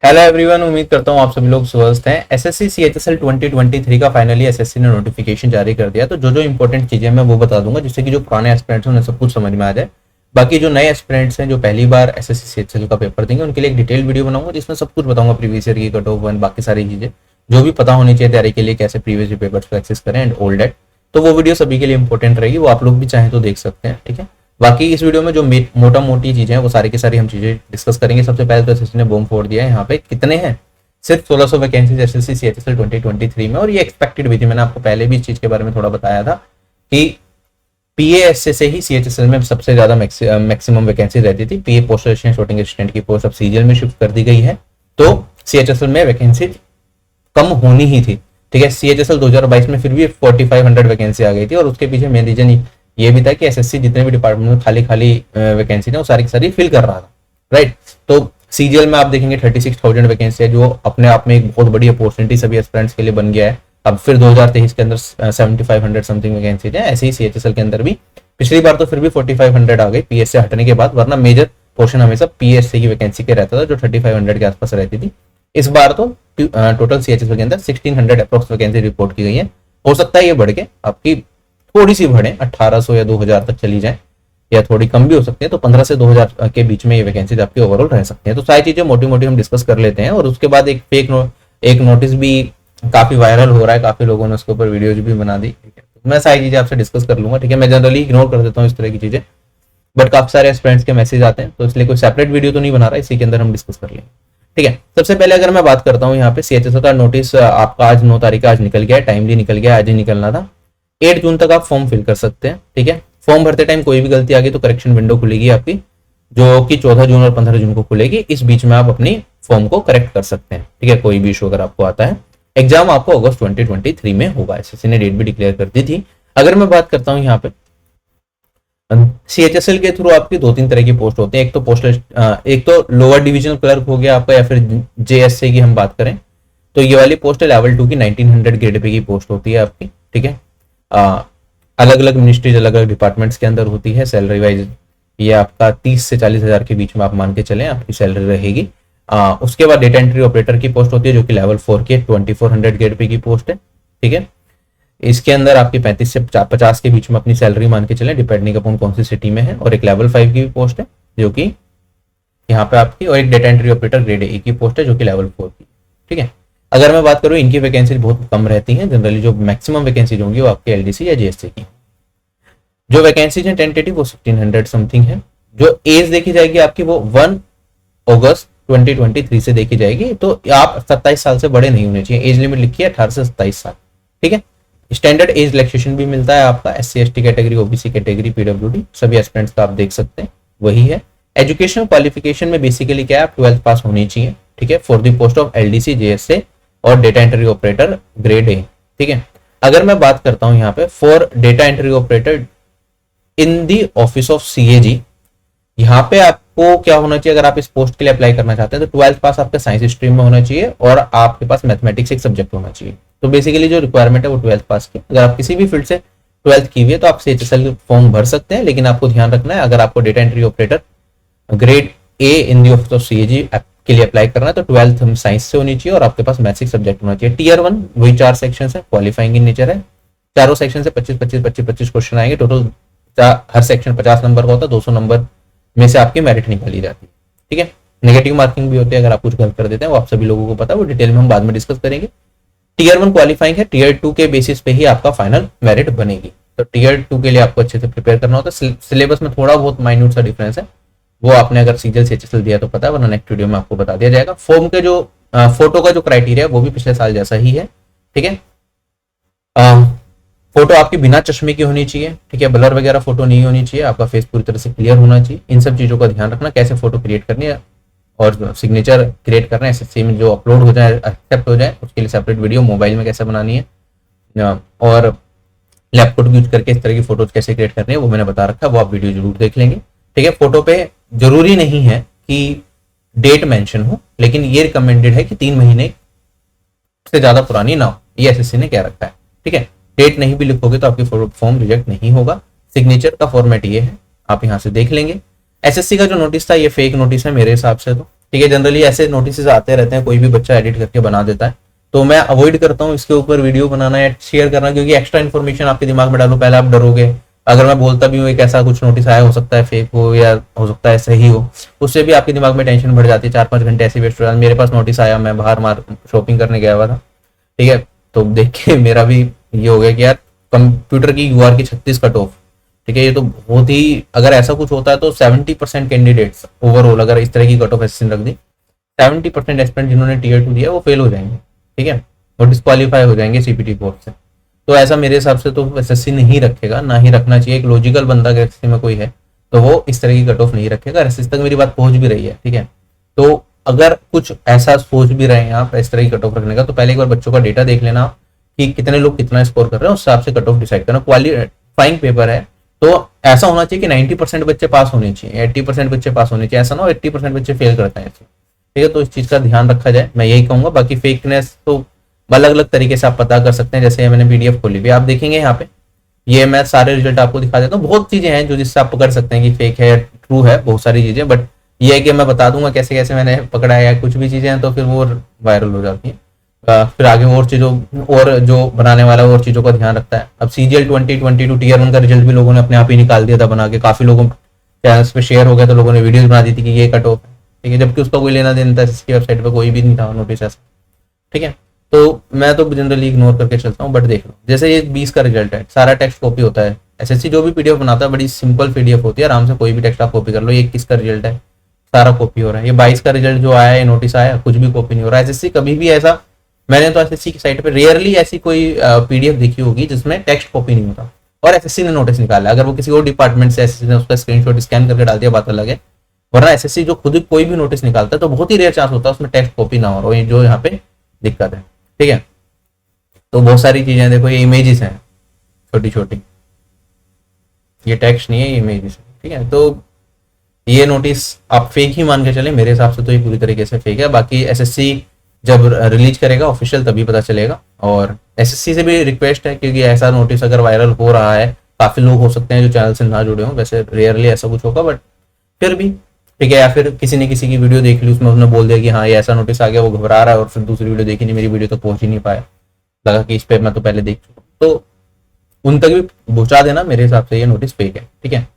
Hello everyone, उम्मीद करता हूँ आप सभी लोग स्वस्थ हैं। एसएससी सीएचएसएल 2023 का फाइनली एसएससी ने नोटिफिकेशन जारी कर दिया। तो जो इंपॉर्टेंट चीजें मैं वो बता दूंगा, जिससे कि जो पुराने एस्पिरेंट्स हैं उन्हें सब कुछ समझ में आ जाए। बाकी जो नए एस्पिरेंट्स हैं जो पहली बार एसएससी सीएचएसएल का पेपर देंगे, उनके लिए एक डिटेल वीडियो बनाऊंगा जिसमें सब कुछ बताऊंगा, प्रीवियस ईयर की कट ऑफ वन, बाकी सारी चीजें जो भी पता होनी चाहिए तैयारी के लिए, कैसे प्रीवियस पेपर्स को एक्सेस करें एंड ऑल डेट। तो वो वीडियो सभी के लिए इंपॉर्टेंट रहेगी, वो आप लोग भी चाहें तो देख सकते हैं। ठीक है, बाकी इस वीडियो में जो मोटा मोटी चीजें हैं वो सारी की सारी हम चीजें डिस्कस करेंगे। सबसे पहले तो एसएससी ने बूम फोड़ दिया है, यहाँ पे कितने हैं, सिर्फ 1600 वैकेंसीज एसएससी सीएचएसएल 2023 में। और ये एक्सपेक्टेड भी थी, मैंने आपको पहले भी इस चीज के बारे में थोड़ा बताया था कि पीएएसए से ही सीएचएसएल में सबसे ज्यादा मैक्सिमम वैकेंसी रहती थी। पीए पोस्ट असिस्टेंट, शूटिंग असिस्टेंट की पोस्ट अब सीजीएल में शिफ्ट कर दी गई है, तो सीएचएसएल में वैकेंसी कम होनी ही थी। ठीक है, सीएचएसएल 2022 में फिर भी 4500 वैकेंसी आ गई थी, और उसके पीछे मेन रीजन ये भी था कि एसएससी जितने भी डिपार्टमेंट में खाली खाली वैकेंसी थी वो सारी की सारी फिल कर रहा था। राइट, तो सीजीएल में आप देखेंगे 36,000 वैकेंसी है, जो अपने आप में एक बहुत बड़ी अपॉर्चुनिटी सभी एस्पिरेंट्स के लिए बन गया है। अब फिर 2023 के अंदर 7500 समथिंग वैकेंसी है। ऐसे ही सीएचएसएल के अंदर भी पिछली बार तो फिर भी 4500 आ गई पीएस से हटने के बाद, वरना मेजर पोर्शन हमेशा पीएससी की वैकेंसी के रहता था जो 3500 के आसपास रहती थी। इस बार तो टोटल सीएचएसएल के अंदर 1600 अप्रोक्स वैकेंसी रिपोर्ट की गई है। हो सकता है ये बढ़ के आपकी थोड़ी सी बढ़े, 1800 या 2000 तक चली जाए, या थोड़ी कम भी हो सकती है। तो 15 से 2000 के बीच में ये वैकेंसीज आपकी ओवरऑल रह सकती हैं। तो सारी चीजें मोटी मोटी हम डिस्कस कर लेते हैं। और उसके बाद एक नोटिस भी काफी वायरल हो रहा है, काफी लोगों ने उसके ऊपर वीडियोज भी बना दी। ठीक है, तो मैं सारी चीजें आपसे डिस्कस कर लूंगा। ठीक है, मैं जनरली इग्नोर कर देता हूँ इस तरह की चीजें, बट काफी सारे फ्रेंड्स के मैसेज आते हैं, तो इसलिए कोई सेपरेट वीडियो तो नहीं बना रहा, इसी के अंदर हम डिस्कस कर लेंगे। ठीक है, सबसे पहले अगर मैं बात करता हूँ यहाँ पे सीएचएसएल का नोटिस आपका आज 9 तारीख का आज निकल गया है, टाइमली निकल गया, आज ही निकलना था। 8 जून तक आप फॉर्म फिल कर सकते हैं। ठीक है, फॉर्म भरते टाइम कोई भी गलती आ गई तो करेक्शन विंडो खुलेगी आपकी, जो कि 14 जून और 15 जून को खुलेगी। इस बीच में आप अपनी फॉर्म को करेक्ट कर सकते हैं। ठीक है, कोई भी इशू अगर आपको आता है। एग्जाम आपको अगस्त 2023 में होगा, एसएससी ने डेट भी डिक्लेयर कर दी थी। अगर मैं बात करता हूँ यहाँ पे सीएचएसएल के थ्रू आपकी 2-3 तरह की पोस्ट होती है। एक तो लोअर डिविजनल क्लर्क हो गया आपका, या फिर जेएसए की हम बात करें तो ये वाली पोस्ट है लेवल 2 की 1900 ग्रेड पे की पोस्ट होती है आपकी। ठीक है, अलग अलग मिनिस्ट्रीज, अलग अलग डिपार्टमेंट्स के अंदर होती है। सैलरी वाइज ये आपका 30 से 40 हजार के बीच में आप मान के चलें आपकी सैलरी रहेगी। उसके बाद डेटा एंट्री ऑपरेटर की पोस्ट होती है जो कि लेवल 4 की 2400 ग्रेड पे की पोस्ट है। ठीक है, इसके अंदर आपकी 35 से 50 के बीच में अपनी सैलरी मान के चलें, डिपेंडिंग अपॉन कौन सी सिटी में है। और एक लेवल 5 की भी पोस्ट है जो कि यहाँ पे आपकी, और एक डेटा एंट्री ऑपरेटर ग्रेड ए की पोस्ट है जो कि लेवल 4 की। ठीक है, अगर मैं बात करूँ इनकी वैकेंसी बहुत कम रहती है। जनरली जो मैक्सिमम वैकेंसीज होंगी वो आपके एलडीसी या जेएससी की। जो वैकेंसीज है टेंटेटिव वो 1600 समथिंग है। जो एज देखी जाएगी आपकी वो 1 अगस्त 2023 से देखी जाएगी। तो आप 27 साल से बड़े नहीं होने चाहिए। एज लिमिट लिखी है 18 से 27 साल। ठीक है, स्टैंडर्ड एज रिलैक्सेशन भी मिलता है आपका SC ST category, OBC category, PWD सभी एस्पिरेंट्स का आप देख सकते हैं, वही है। एजुकेशन क्वालिफिकेशन में बेसिकली क्या है, आप 12th पास होनी चाहिए। ठीक है, for the post of LDC, JSA और data entry operator grade A. ठीक है, अगर मैं बात करता हूं यहाँ पे for data entry operator in the office of CAG, यहाँ पे आपको क्या होना चाहिए अगर आप इस पोस्ट के लिए अप्लाई करना चाहते हैं तो 12th पास आपका साइंस स्ट्रीम में होना चाहिए और आपके पास मैथमेटिक्स एक सब्जेक्ट होना चाहिए। तो बेसिकली जो रिक्वायरमेंट है वो 12th पास की। अगर आप किसी भी फील्ड से 12th की हुई है तो आप सीएचएसएल फॉर्म भर सकते हैं, लेकिन आपको ध्यान रखना है अगर आपको data entry operator grade A in the office of CAG के लिए अप्लाई करना है तो 12th हम साइंस से होनी चाहिए और आपके पास मैथ्स सब्जेक्ट होना चाहिए। टीयर 1 वही 4 सेक्शन है, क्वालिफाइंग इन नेचर है। चारों सेक्शन से 25 क्वेश्चन आएंगे। टोटल हर सेक्शन 50 नंबर का होता है, 200 नंबर में से आपकी मेरिट निकाली जाती है। ठीक है, नेगेटिव मार्किंग भी होती है अगर आप कुछ गलत कर देते हैं, वो आप सभी लोगों को पता है, वो डिटेल में हम बाद में डिस्कस करेंगे। टीयर 1 क्वालिफाइंग है, टीयर 2 के बेसिस पे ही आपका फाइनल मेरिट बनेगी। तो टीयर 2 के लिए आपको अच्छे से प्रिपेयर करना होता है। सिलेबस में थोड़ा बहुत माइन्यूट सा डिफरेंस है, वो आपने अगर सीजीएल सीएचएसएल दिया तो पता है, वरना नेक्स्ट वीडियो में आपको बता दिया जाएगा। फॉर्म के जो फोटो का जो क्राइटेरिया है वो भी पिछले साल जैसा ही है। ठीक है, फोटो आपकी बिना चश्मे की होनी चाहिए। ठीक है, ब्लर वगैरह फोटो नहीं होनी चाहिए, आपका फेस पूरी तरह से क्लियर होना चाहिए। इन सब चीजों का ध्यान रखना, कैसे फोटो क्रिएट करनी है और सिग्नेचर क्रिएट करना है एसएससी में जो अपलोड हो जाए, एक्सेप्ट हो जाए, उसके लिए सेपरेट वीडियो। मोबाइल में कैसे बनानी है और लैपटॉप यूज करके इस तरह की फोटोज कैसे क्रिएट करनी है वो मैंने बता रखा है, वो आप वीडियो जरूर देख लेंगे। ठीक है, फोटो पे जरूरी नहीं है कि डेट मेंशन हो, लेकिन ये रिकमेंडेड है कि 3 महीने से ज्यादा पुरानी ना हो, ये एसएससी ने क्या रखा है। ठीक है, डेट नहीं भी लिखोगे तो आपकी फॉर्म रिजेक्ट नहीं होगा। सिग्नेचर का फॉर्मेट ये है, आप यहाँ से देख लेंगे। एसएससी का जो नोटिस था ये फेक नोटिस है मेरे हिसाब से, तो ठीक है। जनरली ऐसे नोटिस आते रहते हैं, कोई भी बच्चा एडिट करके बना देता है, तो मैं अवॉइड करता हूँ इसके ऊपर वीडियो बनाना या शेयर करना, क्योंकि एक्स्ट्रा इन्फॉर्मेशन आपके दिमाग में डालो, पहले आप डरोगे। अगर मैं बोलता भी हूँ एक ऐसा कुछ नोटिस आया, हो सकता है फेक हो या हो सकता है सही हो, उससे भी आपके दिमाग में टेंशन बढ़ जाती है, 4-5 घंटे ऐसे वेस्ट हो जाते। मेरे पास नोटिस आया, मैं बाहर शॉपिंग करने गया हुआ था, ठीक है, तो देख के मेरा भी ये हो गया कि यार कंप्यूटर की यूआर की 36 कट ऑफ, ठीक है, ये तो बहुत ही, अगर ऐसा कुछ होता है तो 70% कैंडिडेट्स ओवरऑल अगर इस तरह की कट ऑफ एसएससी रख दी, 70% एस्पिरेंट जिन्होंने टीयर 2 दिया वो फेल हो जाएंगे, ठीक है, और डिस्क्वालीफाई हो जाएंगे सीपीटी कोर्स से। तो ऐसा मेरे हिसाब से तो एसएससी नहीं रखेगा, ना ही रखना चाहिए। एक लॉजिकल बंदा अगर एसएससी में कोई है तो वो इस तरह की कट ऑफ नहीं रखेगा। एसएससी तक मेरी बात पहुंच भी रही है, ठीक है। तो अगर कुछ ऐसा सोच भी रहे हैं आप इस तरह की कट ऑफ रखने का, तो पहले एक बार बच्चों का डेटा देख लेना कि कितने लोग कितना स्कोर कर रहे हैं, उस हिसाब से कट ऑफ डिसाइड करना। क्वालिफाइंग पेपर है तो ऐसा होना चाहिए कि 90% बच्चे पास होने चाहिए, 80% बच्चे पास होने चाहिए, ऐसा ना हो 80% बच्चे फेल करते हैं, ठीक है। तो इस चीज का ध्यान रखा जाए, मैं यही कहूंगा। बाकी फेकनेस तो अलग अलग तरीके से आप पता कर सकते हैं, जैसे मैंने पीडीएफ खोली भी, आप देखेंगे यहाँ पे, ये मैं सारे रिजल्ट आपको दिखा देता हूँ। बहुत चीजें हैं जो जिससे आप पकड़ सकते हैं कि फेक है ट्रू है, बहुत सारी चीजें, बट ये है कि मैं बता दूंगा कैसे कैसे मैंने पकड़ा है, या कुछ भी चीजें हैं तो फिर वो वायरल हो जाती हैं। फिर आगे और चीजों, और जो बनाने वाला और चीजों का ध्यान रखता है। अब सीजीएल 2022 टीयर 1 का रिजल्ट भी लोगों ने अपने आप ही निकाल दिया था बना के, काफी लोगों चैनल्स पे शेयर हो गया, तो लोगों ने वीडियोस बना दी थी कि ये कट ऑफ है, ठीक है, जबकि उसका कोई लेना देना था, इसकी वेबसाइट पे कोई भी नहीं था नोटिस ऐसा, ठीक है। तो मैं तो जनरली इग्नोर करके चलता हूँ। बट देख लो, जैसे ये 20 का रिजल्ट है, सारा टेक्स्ट कॉपी होता है। एसएससी जो भी पीडीएफ बनाता है बड़ी सिंपल पीडीएफ होती है, आराम से कोई भी टेक्स्ट आप कॉपी कर लो। ये 21 का रिजल्ट है, सारा कॉपी हो रहा है। ये 22 का रिजल्ट जो आया है, नोटिस आया, कुछ भी कॉपी नहीं हो रहा है। एसएससी कभी भी ऐसा, मैंने तो एसएससी की साइट पे रेयरली ऐसी कोई पीडीएफ देखी होगी जिसमें टेक्स्ट कॉपी नहीं होता और एसएससी ने नोटिस निकाला। अगर वो किसी और डिपार्टमेंट से एसएससी ने उसका स्क्रीनशॉट स्कैन करके डाल दिया, बात अलग है, वरना एसएससी जो खुद कोई भी नोटिस निकालता है तो बहुत ही रेयर चांस होता है उसमें टेक्स्ट कॉपी ना हो, जो यहाँ पे दिक्कत है, ठीक है। तो बहुत सारी चीजें देखो, ये इमेजेस हैं छोटी छोटी, ये टेक्स्ट नहीं है, ये इमेजेस है, ठीक है। तो ये नोटिस आप फेक ही मान के चले, मेरे हिसाब से तो ये पूरी तरीके से फेक है। बाकी एसएससी जब रिलीज करेगा ऑफिशियल तभी पता चलेगा। और एसएससी से भी रिक्वेस्ट है, क्योंकि ऐसा नोटिस अगर वायरल हो रहा है, काफी लोग हो सकते हैं जो चैनल से ना जुड़े हों, वैसे रेयरली ऐसा कुछ होगा, बट फिर भी ठीक है। या फिर किसी ने किसी की वीडियो देख ली, उसमें उसने बोल दिया कि हाँ ये ऐसा नोटिस आ गया, वो घबरा रहा है, और फिर दूसरी वीडियो देखी नहीं, मेरी वीडियो तक पहुंच ही नहीं पाया, लगा कि इस पे मैं तो पहले देख चुका, तो उन तक भी पहुंचा देना। मेरे हिसाब से ये नोटिस फेक है, ठीक है।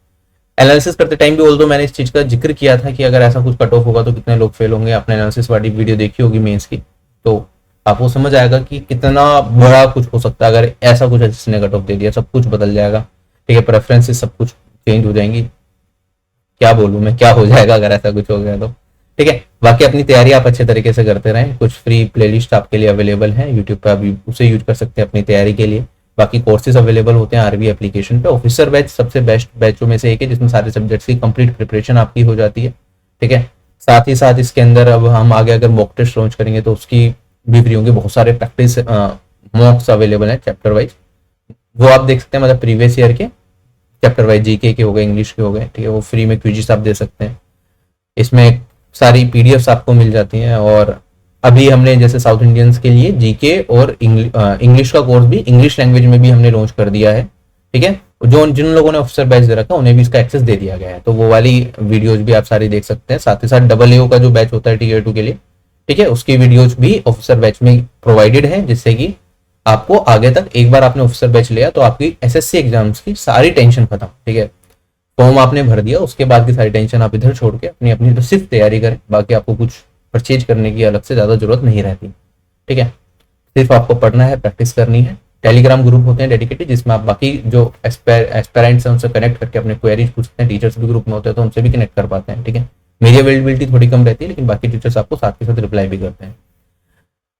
एनालिसिस करते टाइम भी ऑल्दो मैंने इस चीज का जिक्र किया था कि अगर ऐसा कुछ कट ऑफ होगा तो कितने लोग फेल होंगे। आपने एनालिसिस वाली वीडियो देखी होगी मेंस की, तो आपको समझ आएगा कि कितना बड़ा कुछ हो सकता है अगर ऐसा कुछ जिसने कट ऑफ दे दिया, सब कुछ बदल जाएगा, ठीक है। प्रेफरेंसेस सब कुछ चेंज हो जाएंगी, क्या बोलूं मैं, क्या हो जाएगा अगर ऐसा कुछ हो गया तो, ठीक है। बाकी अपनी तैयारी आप अच्छे तरीके से करते रहें। कुछ फ्री प्लेलिस्ट आपके लिए अवेलेबल है यूट्यूब पे, अभी उसे यूज कर सकते हैं अपनी तैयारी के लिए। बाकी कोर्सेज अवेलेबल होते हैं आरबी एप्लीकेशन पे। ऑफिसर बैच सबसे बेस्ट बैचों में से एक है, जिसमें सारे सब्जेक्ट्स की कंप्लीट प्रिपरेशन आपकी हो जाती है, ठीक है। साथ ही साथ इसके अंदर अब हम आगे अगर मॉक टेस्ट लॉन्च करेंगे तो उसकी भी फ्री होंगे। बहुत सारे प्रैक्टिस मॉक्स अवेलेबल है चैप्टर वाइज, वो आप देख सकते हैं, मतलब प्रीवियस ईयर के चैप्टर वाइज, जीके के हो गए, इंग्लिश के हो गए, ठीक है। वो फ्री में क्विज़ेस आप दे सकते हैं, इसमें सारी पीडीएफ्स आपको मिल जाती हैं। और अभी हमने जैसे साउथ इंडियंस के लिए जीके और इंग्लिश का कोर्स भी इंग्लिश लैंग्वेज में भी हमने लॉन्च कर दिया है, ठीक है। जो जिन लोगों ने ऑफिसर बैच दे रखा है उन्हें भी इसका एक्सेस दे दिया गया है, तो वो वाली वीडियोज भी आप सारी देख सकते हैं। साथ ही साथ AA का जो बैच होता है टीयर 2 के लिए, ठीक है, उसकी वीडियोज भी ऑफिसर बैच में प्रोवाइडेड है, जिससे कि आपको आगे तक, एक बार आपने ऑफिसर बैच लिया तो आपकी एसएससी एग्जाम्स की सारी टेंशन खत्म, ठीक है। फॉर्म आपने भर दिया, उसके बाद की सारी टेंशन आप इधर छोड़ के अपनी अपनी तो सिर्फ तैयारी करें। बाकी आपको कुछ परचेज करने की अलग से ज्यादा जरूरत नहीं रहती, ठीक है। सिर्फ आपको पढ़ना है, प्रैक्टिस करनी है। टेलीग्राम ग्रुप होते हैं डेडिकेटेड, जिसमें आप बाकी जो एस्पेरेंट्स हैं उनसे कनेक्ट करके अपने क्वेरीज पूछ सकते हैं। टीचर्स भी ग्रुप में होते हैं तो उनसे भी कनेक्ट कर पाते हैं, ठीक है। मेरी अवेलेबिलिटी थोड़ी कम रहती है, लेकिन बाकी टीचर्स आपको साथ के साथ रिप्लाई भी करते हैं।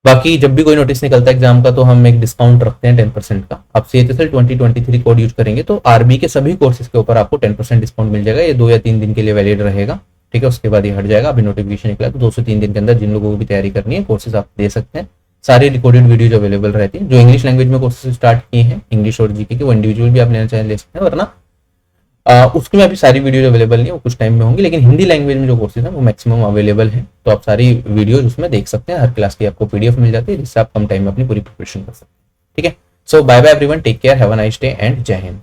बाकी जब भी कोई नोटिस निकलता है एग्जाम का तो हम एक डिस्काउंट रखते हैं 10% का। आप CHSL 2023 कोड यूज करेंगे तो आरबी के सभी कोर्सेज के ऊपर आपको 10% डिस्काउंट मिल जाएगा। ये 2 या 3 दिन के लिए वैलिड रहेगा, ठीक है। उसके बाद ये हट जाएगा। अभी नोटिफिकेशन निकला तो 2 से 3 दिन के अंदर जिन लोगों को भी तैयारी करनी है कोर्सेज आप दे सकते हैं। सारी रिकॉर्डेड वीडियोज अवेलेबल रहती है। जो इंग्लिश लैंग्वेज में कोर्सेज स्टार्ट किए हैं, इंग्लिश और जीके के, वो इंडिविजुअल भी आप लेना चाहें ले सकते हैं, वरना उसकी में अभी सारी वीडियोज अवेलेबल नहीं है, वो कुछ टाइम में होंगी। लेकिन हिंदी लैंग्वेज में जो कोर्सेज हैं वो मैक्सिमम अवेलेबल है, तो आप सारी वीडियोज उसमें देख सकते हैं। हर क्लास की आपको PDF मिल जाती है, जिससे आप कम टाइम में अपनी पूरी प्रिपरेशन कर सकते हैं, ठीक है। So bye bye everyone, take care, have a nice day and जय हिंद।